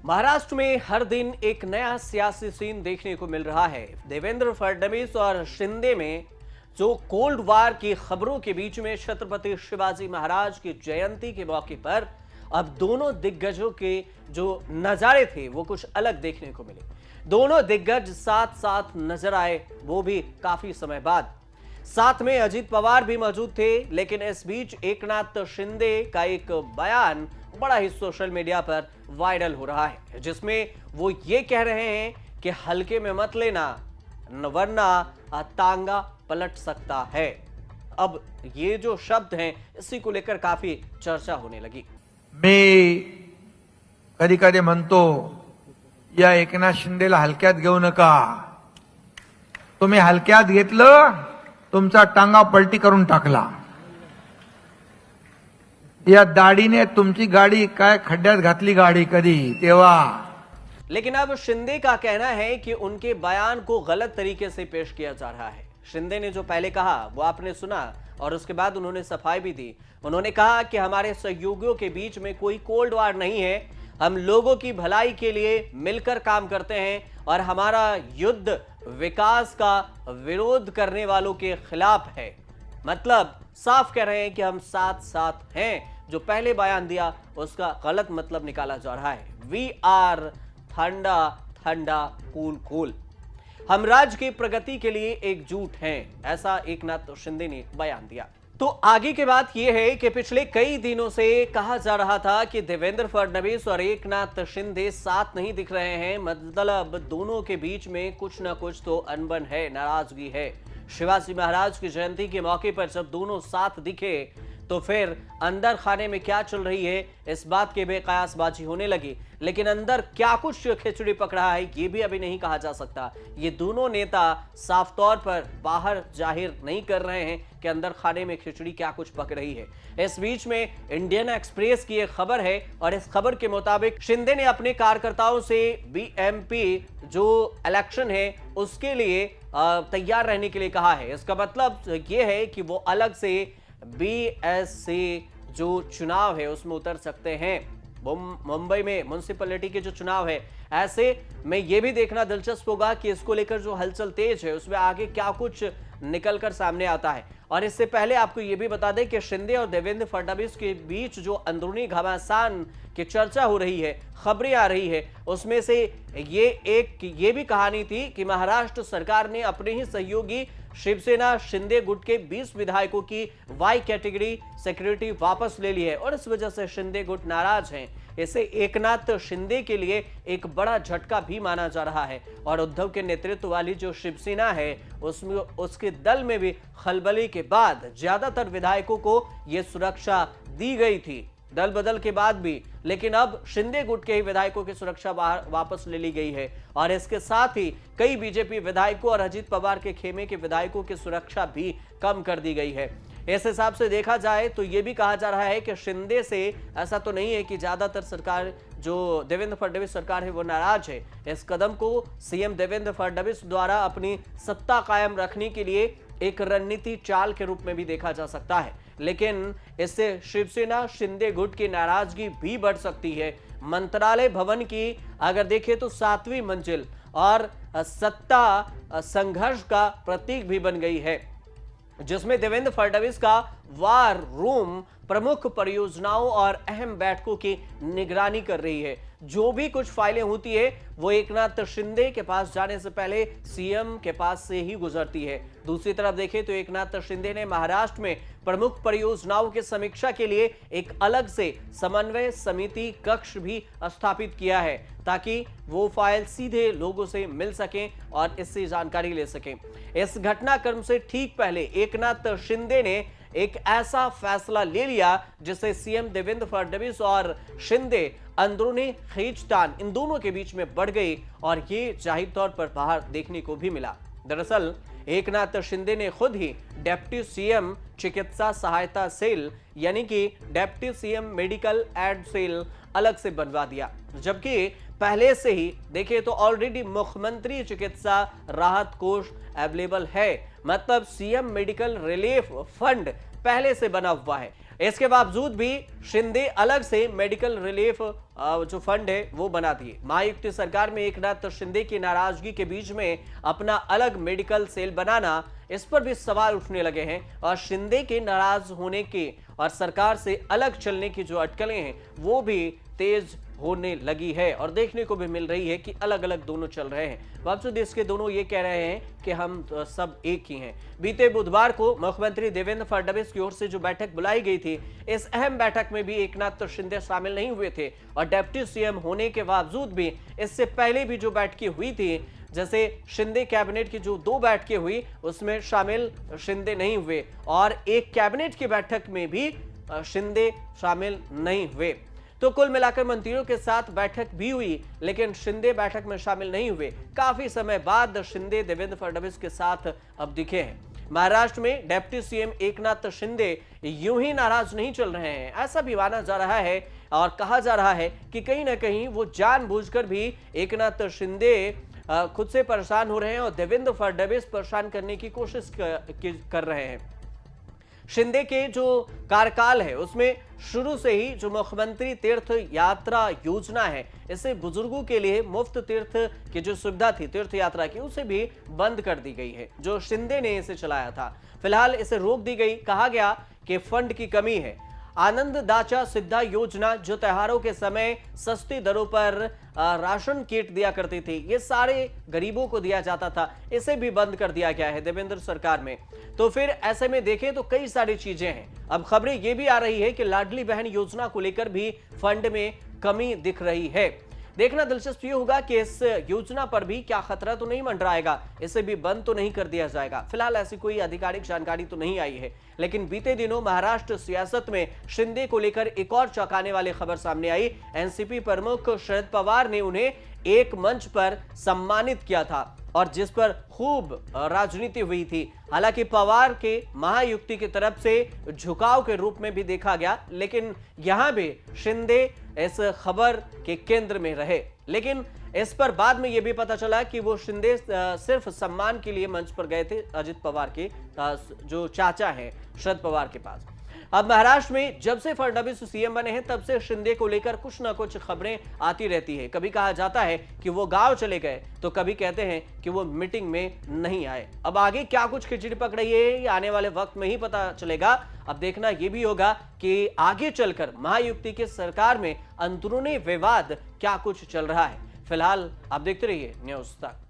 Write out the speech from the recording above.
महाराष्ट्र में हर दिन एक नया सियासी सीन देखने को मिल रहा है। देवेंद्र फडणवीस और शिंदे में जो कोल्ड वार की खबरों के बीच में छत्रपति शिवाजी महाराज की जयंती के मौके पर अब दोनों दिग्गजों के जो नजारे थे वो कुछ अलग देखने को मिले। दोनों दिग्गज साथ साथ नजर आए, वो भी काफी समय बाद। साथ में अजीत पवार भी मौजूद थे, लेकिन इस बीच एकनाथ शिंदे का एक बयान बड़ा ही सोशल मीडिया पर वायरल हो रहा है, जिसमें वो ये कह रहे हैं कि हल्के में मत लेना वरना तांगा पलट सकता है। अब ये जो शब्द हैं इसी को लेकर काफी चर्चा होने लगी। मी कधी कधी म्हणतो या एकनाथ शिंदेला हलक्यात घेऊ नका। तुम्ही हलक्यात घेतलं, तुमचा टांगा पलटी करून टाकला। या दाढीने तुमची गाडी काय खड्ड्यात घातली गाडी कधी तेव्हा। लेकिन अब शिंदे का कहना है कि उनके बयान को गलत तरीके से पेश किया जा रहा है। शिंदे ने जो पहले कहा वो आपने सुना और उसके बाद उन्होंने सफाई भी दी। उन्होंने कहा कि हमारे सहयोगियों के बीच में कोई कोल्ड वार नहीं है, हम लोगों की भलाई के लिए मिलकर काम करते हैं और हमारा युद्ध विकास का विरोध करने वालों के खिलाफ है। मतलब साफ कह रहे हैं कि हम साथ साथ हैं। जो पहले बयान दिया उसका गलत मतलब निकाला जा रहा है। वी आर ठंडा ठंडा कूल कूल, हम राज्य की प्रगति के लिए एकजुट हैं, ऐसा एकनाथ शिंदे ने बयान दिया। तो आगे की बात यह है कि पिछले कई दिनों से कहा जा रहा था कि देवेंद्र फडणवीस और एकनाथ शिंदे साथ नहीं दिख रहे हैं, मतलब दोनों के बीच में कुछ ना कुछ तो अनबन है, नाराजगी है। शिवाजी महाराज की जयंती के मौके पर जब दोनों साथ दिखे तो फिर अंदर खाने में क्या चल रही है इस बात की बेकयासबाजी होने लगी। लेकिन अंदर क्या कुछ खिचड़ी पकड़ा है ये भी अभी नहीं कहा जा सकता। ये दोनों नेता साफ तौर पर बाहर जाहिर नहीं कर रहे हैं कि अंदर खाने में खिचड़ी क्या कुछ पक रही है। इस बीच में इंडियन एक्सप्रेस की एक खबर है और इस खबर के मुताबिक शिंदे ने अपने कार्यकर्ताओं से बीएमपी जो इलेक्शन है उसके लिए तैयार रहने के लिए कहा है। इसका मतलब यह है कि वो अलग से बीएससी जो चुनाव है उसमें उतर सकते हैं। मुंबई में म्युनिसिपैलिटी के जो चुनाव है, ऐसे में यह भी देखना दिलचस्प होगा कि इसको लेकर जो हलचल तेज है उसमें आगे क्या कुछ निकलकर सामने आता है। और इससे पहले आपको यह भी बता दें कि शिंदे और देवेंद्र फडणवीस के बीच जो अंदरूनी घमासान की चर्चा हो रही है, खबरें आ रही है, उसमें से ये भी कहानी थी कि महाराष्ट्र सरकार ने अपने ही सहयोगी शिवसेना शिंदे गुट के 20 विधायकों की वाई कैटेगरी सिक्योरिटी वापस ले ली है और इस वजह से शिंदे गुट नाराज हैं। इसे एकनाथ शिंदे के लिए एक बड़ा झटका भी माना जा रहा है और उद्धव के नेतृत्व वाली जो शिवसेना है उसमें उसके दल में भी खलबली के बाद ज्यादातर विधायकों को यह सुरक्षा दी गई थी दल बदल के बाद भी, लेकिन अब शिंदे गुट के ही विधायकों की सुरक्षा वापस ले ली गई है और इसके साथ ही कई बीजेपी विधायकों और अजीत पवार के खेमे के विधायकों की सुरक्षा भी कम कर दी गई है। इस हिसाब से देखा जाए तो यह भी कहा जा रहा है कि शिंदे से ऐसा तो नहीं है कि ज्यादातर सरकार जो देवेंद्र फडणवीस सरकार है वो नाराज है। इस कदम को सीएम देवेंद्र फडणवीस द्वारा अपनी सत्ता कायम रखने के लिए एक रणनीति चाल के रूप में भी देखा जा सकता है, लेकिन इससे शिवसेना शिंदे गुट की नाराजगी भी बढ़ सकती है। मंत्रालय भवन की अगर देखें तो 7वीं मंजिल और सत्ता संघर्ष का प्रतीक भी बन गई है, जिसमें देवेंद्र फडणवीस का वार रूम प्रमुख परियोजनाओं और अहम बैठकों की निगरानी कर रही है। जो भी कुछ फाइलें होती है वो एकनाथ शिंदे के पास जाने से पहले सीएम के पास से ही गुजरती है। दूसरी तरफ देखें तो एकनाथ शिंदे ने महाराष्ट्र में प्रमुख परियोजनाओं की समीक्षा के लिए एक अलग से समन्वय समिति कक्ष भी स्थापित किया है ताकि वो फाइल सीधे लोगों से मिल सकें और इससे जानकारी ले सकें। इस घटनाक्रम से ठीक पहले एकनाथ शिंदे ने एक ऐसा फैसला ले लिया जिससे सीएम देवेंद्र फडणवीस और शिंदे अंदरूनी खींचतान इन दोनों के बीच में बढ़ गई और ये जाहिर तौर पर बाहर देखने को भी मिला। दरअसल एकनाथ शिंदे ने खुद ही डेप्टी सीएम चिकित्सा सहायता सेल यानी कि deputy CM medical aid cell अलग से बनवा दिया, जबकि पहले से ही देखें तो ऑलरेडी मुख्यमंत्री चिकित्सा राहत कोष अवेलेबल है, मतलब सीएम मेडिकल रिलीफ फंड पहले से बना हुआ है। इसके बावजूद भी शिंदे अलग से मेडिकल रिलीफ जो फंड है वो बना दिए। महायुति सरकार में एकनाथ शिंदे की नाराजगी के बीच में अपना अलग मेडिकल सेल बनाना, इस पर भी सवाल उठने लगे हैं और शिंदे के नाराज होने के और सरकार से अलग चलने की जो अटकलें हैं वो भी तेज होने लगी है और देखने को भी मिल रही है कि अलग अलग दोनों चल रहे हैं। बावजूद इसके दोनों ये कह रहे हैं कि हम सब एक ही हैं। बीते बुधवार को मुख्यमंत्री देवेंद्र फडणवीस की ओर से जो बैठक बुलाई गई थी, इस अहम बैठक में भी एकनाथ शिंदे शामिल नहीं हुए थे और डिप्टी सीएम होने के बावजूद भी इससे पहले भी जो बैठकें हुई थी, जैसे शिंदे कैबिनेट की जो 2 बैठकें हुई उसमें शामिल शिंदे नहीं हुए और एक कैबिनेट की बैठक में भी शिंदे शामिल नहीं हुए। तो कुल मिलाकर मंत्रियों के साथ बैठक भी हुई लेकिन शिंदे बैठक में शामिल नहीं हुए। काफी समय बाद शिंदे देवेंद्र फडणवीस के साथ अब दिखे हैं। महाराष्ट्र में डिप्टी सीएम एकनाथ शिंदे यूं ही नाराज नहीं चल रहे हैं, ऐसा भी माना जा रहा है और कहा जा रहा है कि कहीं ना कहीं वो जानबूझकर भी एकनाथ शिंदे खुद से परेशान हो रहे हैं और देवेंद्र फडणवीस परेशान करने की कोशिश कर रहे हैं। शिंदे के जो कार्यकाल है उसमें शुरू से ही जो मुख्यमंत्री तीर्थ यात्रा योजना है, इसे बुजुर्गों के लिए मुफ्त तीर्थ की जो सुविधा थी तीर्थ यात्रा की, उसे भी बंद कर दी गई है जो शिंदे ने इसे चलाया था। फिलहाल इसे रोक दी गई। कहा गया कि फंड की कमी है। आनंद दाचा सिद्धा योजना जो त्योहारों के समय सस्ती दरों पर राशन किट दिया करती थी, ये सारे गरीबों को दिया जाता था, इसे भी बंद कर दिया गया है देवेंद्र सरकार में। तो फिर ऐसे में देखें तो कई सारी चीजें हैं। अब खबरें ये भी आ रही है कि लाडली बहन योजना को लेकर भी फंड में कमी दिख रही है। देखना दिलचस्प ये होगा कि इस योजना पर भी क्या खतरा तो नहीं मंडराएगा, इसे भी बंद तो नहीं कर दिया जाएगा। फिलहाल ऐसी कोई आधिकारिक जानकारी तो नहीं आई है, लेकिन बीते दिनों महाराष्ट्र सियासत में शिंदे को लेकर एक और चौंकाने वाली खबर सामने आई। एनसीपी प्रमुख शरद पवार ने उन्हें एक मंच पर सम्मानित किया था और जिस पर खूब राजनीति हुई थी। हालांकि पवार के महायुक्ति की तरफ से झुकाव के रूप में भी देखा गया, लेकिन यहां भी शिंदे इस खबर के केंद्र में रहे। लेकिन इस पर बाद में यह भी पता चला कि वो शिंदे सिर्फ सम्मान के लिए मंच पर गए थे अजित पवार के जो चाचा हैं शरद पवार के पास। अब महाराष्ट्र में जब से फडणवीस सीएम बने हैं तब से शिंदे को लेकर कुछ ना कुछ खबरें आती रहती है। कभी कहा जाता है कि वो गांव चले गए तो कभी कहते हैं कि वो मीटिंग में नहीं आए। अब आगे क्या कुछ खिचड़ी पक रही है ये आने वाले वक्त में ही पता चलेगा। अब देखना यह भी होगा कि आगे चलकर महायुति की सरकार में अंदरूनी विवाद क्या कुछ चल रहा है। फिलहाल आप देखते रहिए न्यूज़ तक।